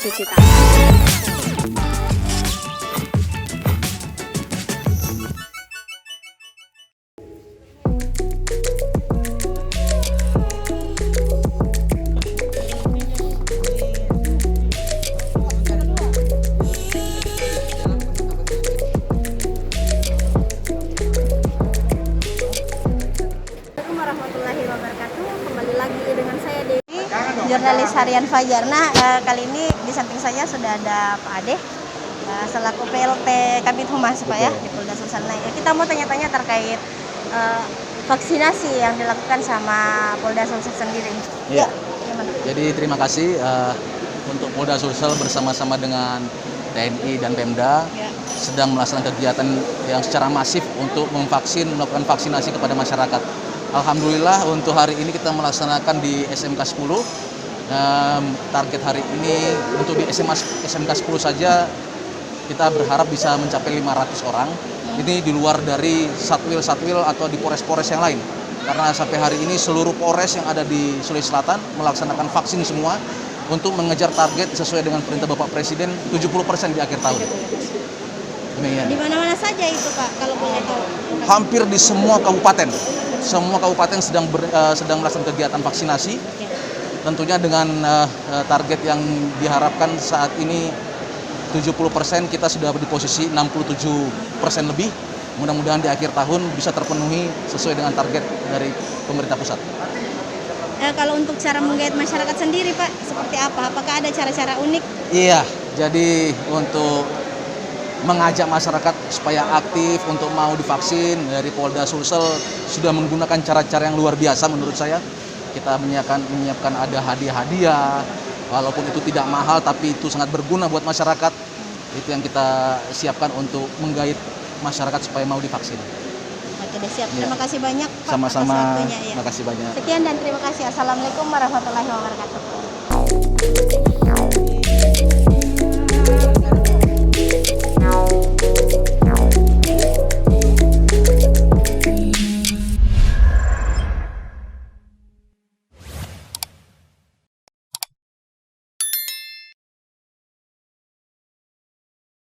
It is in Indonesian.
cuci tangan. Assalamualaikum warahmatullahi wabarakatuh. Kembali lagi dengan saya Dewi, jurnalis harian Fajar. Nah, kali ini di samping saya sudah ada Pak Ade, selaku PLT Kabid Humas Pak ya di Polda Sulsel. Nah, kita mau tanya-tanya terkait vaksinasi yang dilakukan sama Polda Sulsel sendiri. Iya. Gimana? Jadi terima kasih untuk Polda Sulsel bersama-sama dengan TNI dan Pemda sedang melaksanakan kegiatan yang secara masif untuk melakukan vaksinasi kepada masyarakat. Alhamdulillah untuk hari ini kita melaksanakan di SMK 10. Target hari ini untuk di SMK 10 saja kita berharap bisa mencapai 500 orang. Ini di luar dari satwil atau di polres-polres yang lain. Karena sampai hari ini seluruh polres yang ada di Sulawesi Selatan melaksanakan vaksin semua untuk mengejar target sesuai dengan perintah Bapak Presiden 70% di akhir tahun. Demikian. Di mana-mana saja itu Pak, kalau boleh tahu? Hampir di semua kabupaten. Semua kabupaten sedang melaksanakan kegiatan vaksinasi. Tentunya dengan target yang diharapkan saat ini 70%, kita sudah di posisi 67% lebih. Mudah-mudahan di akhir tahun bisa terpenuhi sesuai dengan target dari pemerintah pusat. Kalau untuk cara menggait masyarakat sendiri Pak, seperti apa? Apakah ada cara-cara unik? Iya, jadi untuk mengajak masyarakat supaya aktif untuk mau divaksin, dari Polda Sulsel sudah menggunakan cara-cara yang luar biasa menurut saya. Kita menyiapkan ada hadiah-hadiah, walaupun itu tidak mahal tapi itu sangat berguna buat masyarakat. Itu yang kita siapkan untuk menggait masyarakat supaya mau divaksin. Oke deh, siap. Terima kasih banyak Pak. Sama-sama. Atas waktunya, ya. Terima kasih banyak. Sekian dan terima kasih. Assalamualaikum warahmatullahi wabarakatuh.